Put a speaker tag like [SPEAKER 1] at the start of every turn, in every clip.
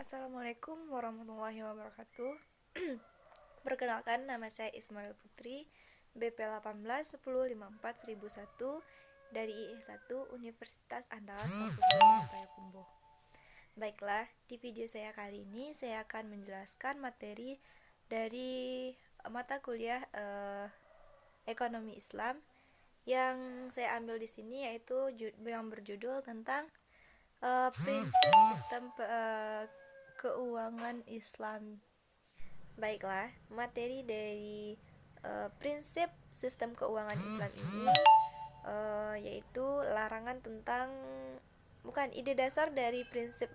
[SPEAKER 1] Assalamualaikum warahmatullahi wabarakatuh. Perkenalkan, nama saya Ismail Putri, BP 1810541001 dari IE1 Universitas Andalas Kampus Payakumbuh. Baiklah, di video saya kali ini saya akan menjelaskan materi dari mata kuliah Ekonomi Islam yang saya ambil di sini, yaitu yang berjudul tentang prinsip sistem keuangan Islam. Baiklah, materi dari prinsip sistem keuangan Islam ini yaitu larangan tentang ide dasar dari prinsip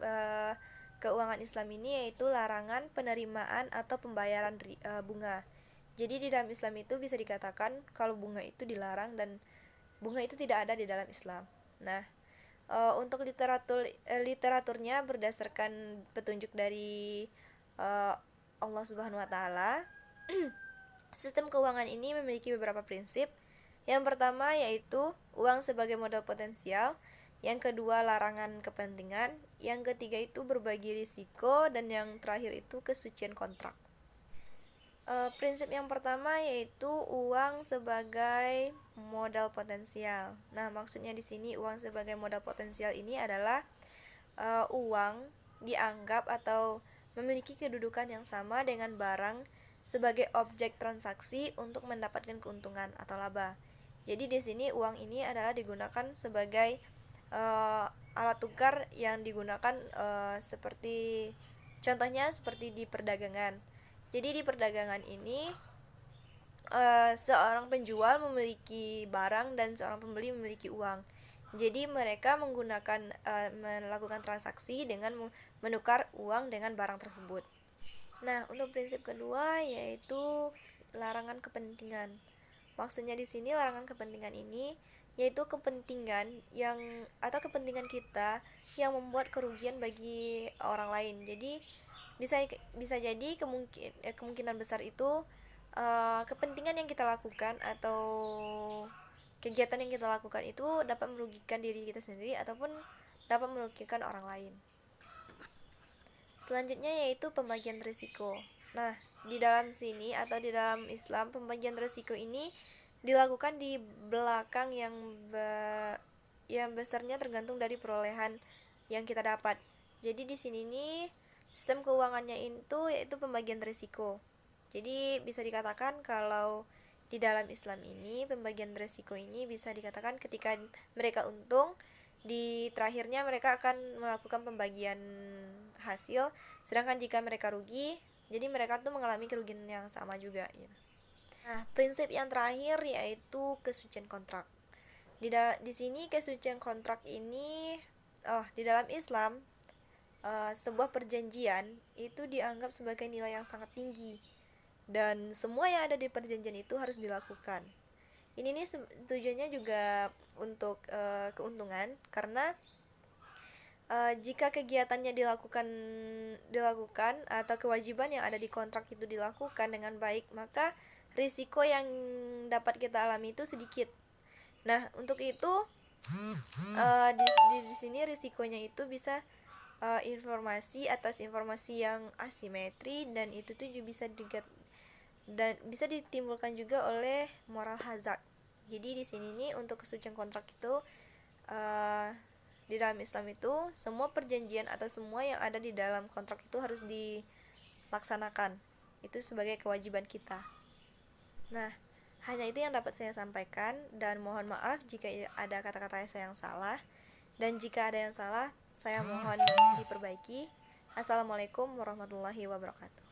[SPEAKER 1] keuangan Islam ini yaitu larangan penerimaan atau pembayaran bunga. Jadi di dalam Islam itu bisa dikatakan kalau bunga itu dilarang dan bunga itu tidak ada di dalam Islam. Nah, untuk literaturnya berdasarkan petunjuk dari Allah Subhanahu wa taala, sistem keuangan ini memiliki beberapa prinsip. Yang pertama yaitu uang sebagai modal potensial, yang kedua larangan kepentingan, yang ketiga itu berbagi risiko, dan yang terakhir itu kesucian kontrak. Prinsip yang pertama yaitu uang sebagai modal potensial. Nah, maksudnya di sini uang sebagai modal potensial ini adalah uang dianggap atau memiliki kedudukan yang sama dengan barang sebagai objek transaksi untuk mendapatkan keuntungan atau laba. Jadi di sini uang ini adalah digunakan sebagai alat tukar yang digunakan seperti contohnya seperti di perdagangan. Jadi di perdagangan ini seorang penjual memiliki barang dan seorang pembeli memiliki uang. Jadi mereka melakukan transaksi dengan menukar uang dengan barang tersebut. Nah, untuk prinsip kedua yaitu larangan kepentingan. Maksudnya di sini larangan kepentingan ini yaitu kepentingan kepentingan kita yang membuat kerugian bagi orang lain. Jadi bisa jadi kemungkinan besar itu kepentingan yang kita lakukan atau kegiatan yang kita lakukan itu dapat merugikan diri kita sendiri ataupun dapat merugikan orang lain. Selanjutnya yaitu pembagian risiko. Nah, di dalam sini atau di dalam Islam, pembagian risiko ini dilakukan di belakang yang besarnya tergantung dari perolehan yang kita dapat. Jadi di sini nih sistem keuangannya itu yaitu pembagian risiko. Jadi bisa dikatakan kalau di dalam Islam ini pembagian risiko ini bisa dikatakan ketika mereka untung, di terakhirnya mereka akan melakukan pembagian hasil, sedangkan jika mereka rugi, jadi mereka tuh mengalami kerugian yang sama juga ya. Nah, prinsip yang terakhir yaitu kesucian kontrak. Di sini kesucian kontrak ini di dalam Islam sebuah perjanjian itu dianggap sebagai nilai yang sangat tinggi dan semua yang ada di perjanjian itu harus dilakukan. Ini nih tujuannya juga untuk keuntungan, karena jika kegiatannya dilakukan atau kewajiban yang ada di kontrak itu dilakukan dengan baik, maka risiko yang dapat kita alami itu sedikit. Nah, untuk itu di sini risikonya itu bisa informasi atas informasi yang asimetri, dan itu tuh juga bisa ditimbulkan juga oleh moral hazard. Jadi di sini nih untuk kesucian kontrak itu di dalam Islam itu semua perjanjian atau semua yang ada di dalam kontrak itu harus dilaksanakan. Itu sebagai kewajiban kita. Nah, hanya itu yang dapat saya sampaikan, dan mohon maaf jika ada kata-kata saya yang salah, dan jika ada yang salah saya mohon diperbaiki. Assalamualaikum warahmatullahi wabarakatuh.